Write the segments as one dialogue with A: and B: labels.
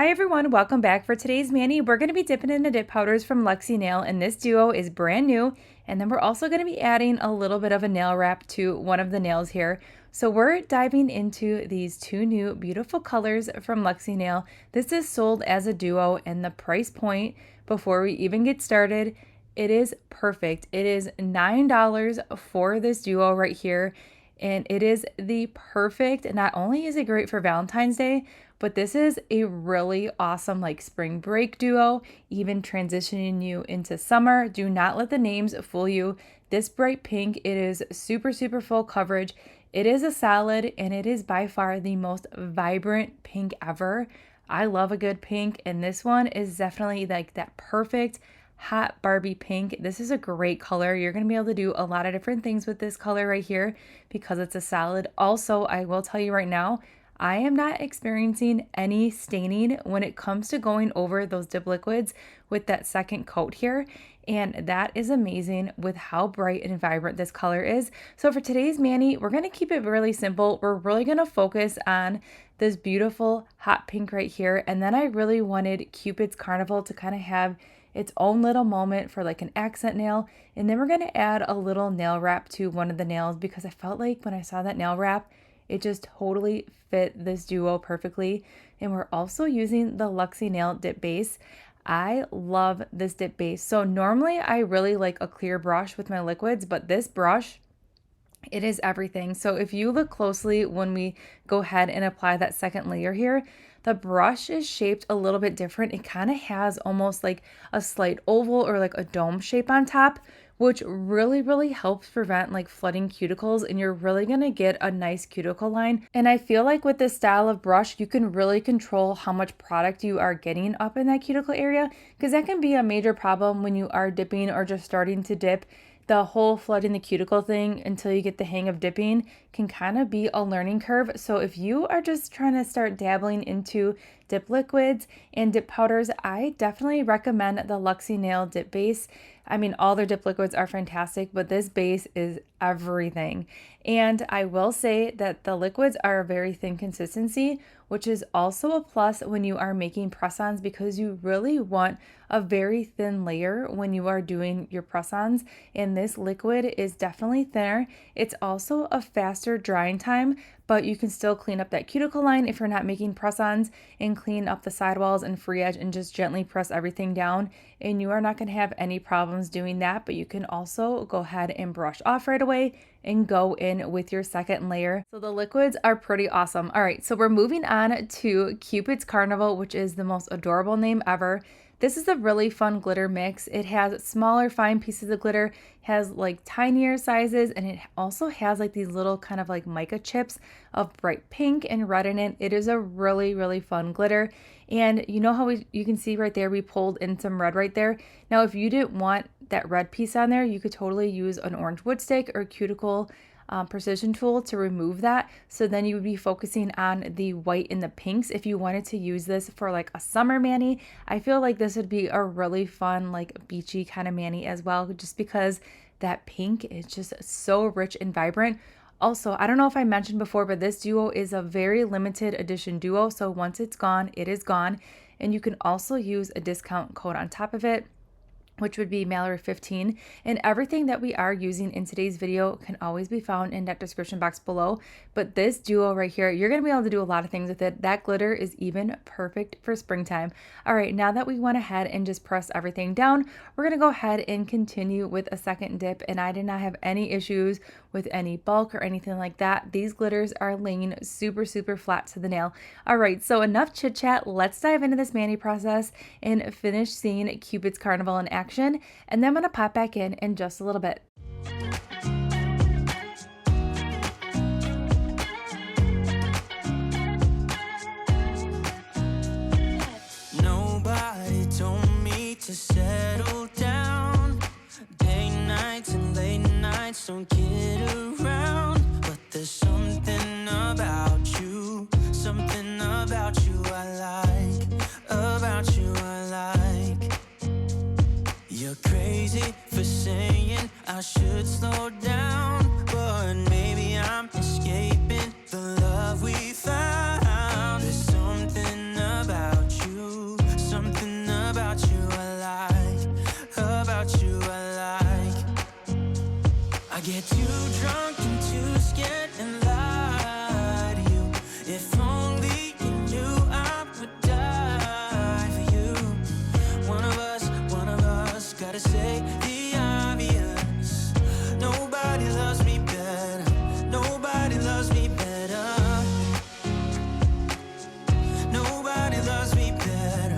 A: Hi everyone, welcome back. For today's mani, we're going to be dipping into dip powders from Luxie Nail, and this duo is brand new. And then we're also going to be adding a little bit of a nail wrap to one of the nails here. So we're diving into these two new beautiful colors from Luxie Nail. This is sold as a duo, and the price point before we even get started, it is perfect. It is $9 for this duo right here. And it is the perfect, not only is it great for Valentine's Day, but this is a really awesome like spring break duo, even transitioning you into summer. Do not let the names fool you. This bright pink, it is super full coverage. It is a solid, and it is by far the most vibrant pink ever. I love a good pink, and this one is definitely like that perfect hot Barbie pink. This is a great color. You're going to be able to do a lot of different things with this color right here because it's a solid. Also, I will tell you right now, I am not experiencing any staining when it comes to going over those dip liquids with that second coat here. And that is amazing with how bright and vibrant this color is. So for today's mani, we're going to keep it really simple. We're really going to focus on this beautiful hot pink right here. And then I really wanted Cupid's Carnival to kind of have its own little moment for like an accent nail. And then we're going to add a little nail wrap to one of the nails because I felt like when I saw that nail wrap, it just totally fit this duo perfectly. And we're also using the Luxie Nail dip base. I love this dip base. So normally I really like a clear brush with my liquids, but this brush, it is everything. So if you look closely when we go ahead and apply that second layer here, the brush is shaped a little bit different. It kind of has almost like a slight oval or like a dome shape on top, which really helps prevent like flooding cuticles, and you're really gonna get a nice cuticle line. And I feel like with this style of brush, you can really control how much product you are getting up in that cuticle area, because that can be a major problem when you are dipping or just starting to dip. The whole flooding the cuticle thing until you get the hang of dipping can kind of be a learning curve. So if you are just trying to start dabbling into dip liquids and dip powders, I definitely recommend the Luxie Nail dip base. I mean, all their dip liquids are fantastic, but this base is everything. And I will say that the liquids are a very thin consistency, which is also a plus when you are making press-ons, because you really want a very thin layer when you are doing your press-ons. And this liquid is definitely thinner. It's also a faster drying time, but you can still clean up that cuticle line if you're not making press-ons, and clean up the sidewalls and free edge and just gently press everything down. And you are not going to have any problems doing that, but you can also go ahead and brush off right away and go in with your second layer. So the liquids are pretty awesome. All right, so we're moving on to Cupid's Carnival, which is the most adorable name ever. This is a really fun glitter mix. It has smaller fine pieces of glitter, has like tinier sizes, and it also has like these little kind of like mica chips of bright pink and red in it. It is a really fun glitter. And you know how you can see right there, we pulled in some red right there. Now, if you didn't want that red piece on there, you could totally use an orange wood stick or cuticle precision tool to remove that. So then you would be focusing on the white and the pinks. If you wanted to use this for like a summer mani, I feel like this would be a really fun like beachy kind of mani as well, just because that pink is just so rich and vibrant. Also, I don't know if I mentioned before, but this duo is a very limited edition duo. So once it's gone, it is gone. And you can also use a discount code on top of it, which would be Mallory 15. And everything that we are using in today's video can always be found in that description box below. But this duo right here, you're going to be able to do a lot of things with it. That glitter is even perfect for springtime. All right, now that we went ahead and just pressed everything down, we're going to go ahead and continue with a second dip. And I did not have any issues with any bulk or anything like that. These glitters are laying super flat to the nail. All right, so enough chit chat. Let's dive into this mani process and finish seeing Cupid's Carnival in action. And then I'm going to pop back in just a little bit.
B: Nobody told me to settle down. Day nights and late nights don't get around. But there's something about you I like, about you I like. You're crazy for saying I should slow down, but maybe I'm escaping the love we found. There's something about you get too drunk and too scared and lie to you. If only you knew I would die for you. One of us gotta say the obvious. Nobody loves me better. Nobody loves me better. Nobody loves me better.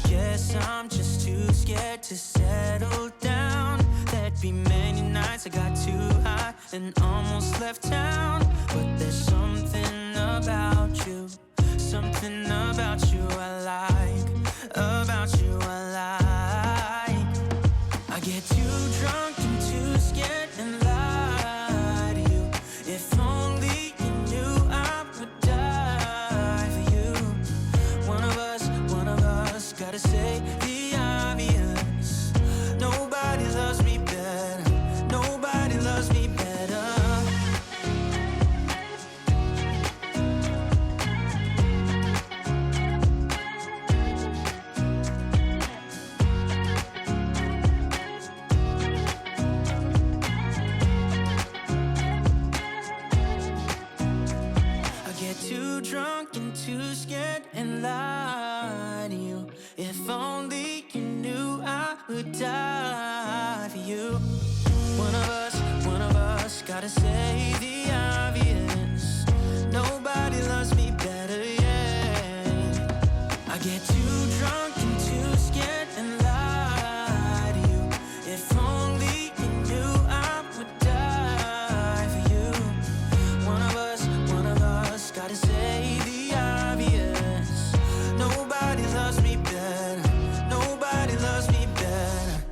B: Guess I'm just too scared to settle down. There'd be many nights I got too high and almost left town. But there's something about you, something about you I like, about you I like. I get too drunk and too scared and lie to you. If only you knew I would die for you. One of us gotta say the obvious. Nobody loves me better. Nobody loves me better. I get too drunk and too scared and lie to you. If only you knew I would die for you. One of us gotta say the obvious. Nobody loves me better, yeah. I get too drunk and too scared and lie to you. If only you knew I would die for you. One of us gotta say the obvious. Nobody loves me better. Nobody loves me better.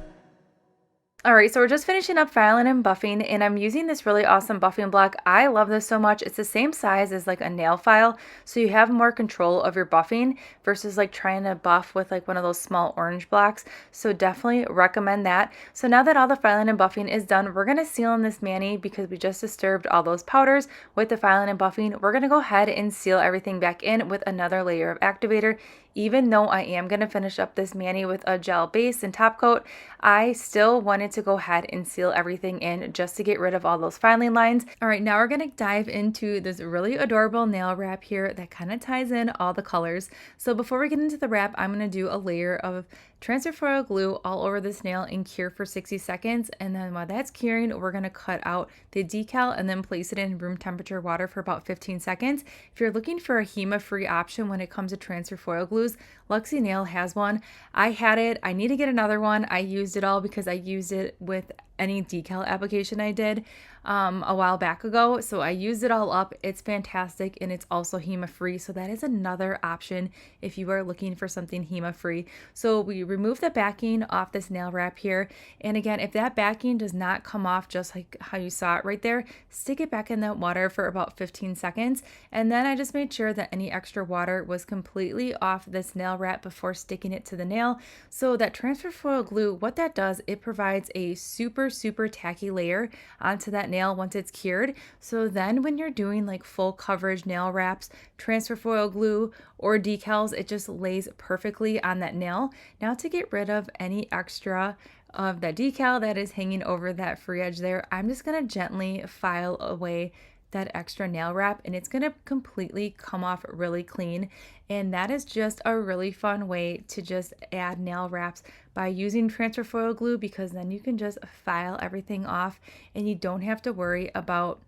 A: All right, so we're just finishing up filing and buffing, and I'm using this really awesome buffing block. I love this so much. It's the same size as like a nail file, so you have more control of your buffing versus like trying to buff with like one of those small orange blocks. So definitely recommend that. So now that all the filing and buffing is done, we're gonna seal in this mani because we just disturbed all those powders with the filing and buffing. We're gonna go ahead and seal everything back in with another layer of activator. Even though I am going to finish up this mani with a gel base and top coat, I still wanted to go ahead and seal everything in just to get rid of all those filing lines. All right, now we're going to dive into this really adorable nail wrap here that kind of ties in all the colors. So before we get into the wrap, I'm going to do a layer of transfer foil glue all over this nail and cure for 60 seconds. And then while that's curing, we're going to cut out the decal and then place it in room temperature water for about 15 seconds. If you're looking for a HEMA-free option when it comes to transfer foil glues, Luxie Nail has one. I had it. I need to get another one. I used it all because I used it with any decal application I did a while back ago. So I used it all up. It's fantastic, and it's also HEMA free. So that is another option if you are looking for something HEMA free. So we remove the backing off this nail wrap here. And again, if that backing does not come off just like how you saw it right there, stick it back in that water for about 15 seconds. And then I just made sure that any extra water was completely off this nail wrap before sticking it to the nail. So that transfer foil glue, what that does, it provides a super tacky layer onto that nail once it's cured. So then when you're doing like full coverage nail wraps, transfer foil glue or decals, it just lays perfectly on that nail. Now to get rid of any extra of that decal that is hanging over that free edge there, I'm just going to gently file away that extra nail wrap, and it's going to completely come off really clean. And that is just a really fun way to just add nail wraps by using transfer foil glue, because then you can just file everything off and you don't have to worry about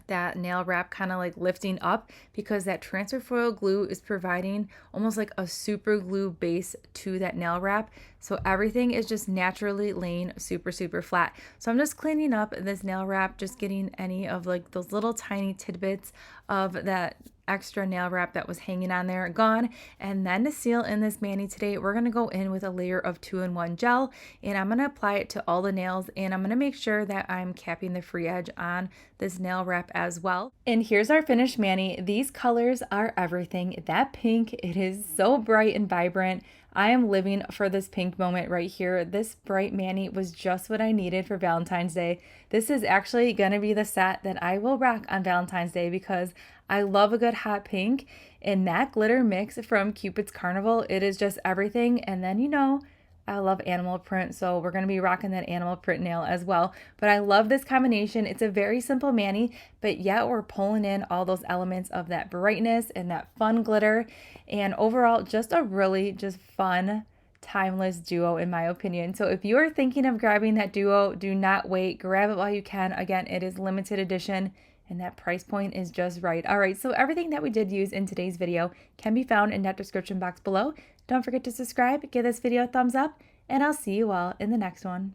A: that nail wrap kind of like lifting up, because that transfer foil glue is providing almost like a super glue base to that nail wrap. So everything is just naturally laying super flat. So I'm just cleaning up this nail wrap, just getting any of like those little tiny tidbits of that extra nail wrap that was hanging on there gone. And then to seal in this mani today, we're going to go in with a layer of 2-in-1 gel, and I'm going to apply it to all the nails, and I'm going to make sure that I'm capping the free edge on this nail wrap as well. And here's our finished mani. These colors are everything. That pink, it is so bright and vibrant. I am living for this pink moment right here. This bright mani was just what I needed for Valentine's Day. This is actually going to be the set that I will rock on Valentine's Day because I love a good hot pink. And that glitter mix from Cupid's Carnival, it is just everything. And then, you know, I love animal print, so we're going to be rocking that animal print nail as well. But I love this combination. It's a very simple mani, but yet we're pulling in all those elements of that brightness and that fun glitter. And overall, just a really just fun, timeless duo in my opinion. So if you are thinking of grabbing that duo, do not wait. Grab it while you can. Again, it is limited edition. And that price point is just right. All right, so everything that we did use in today's video can be found in that description box below. Don't forget to subscribe, give this video a thumbs up, and I'll see you all in the next one.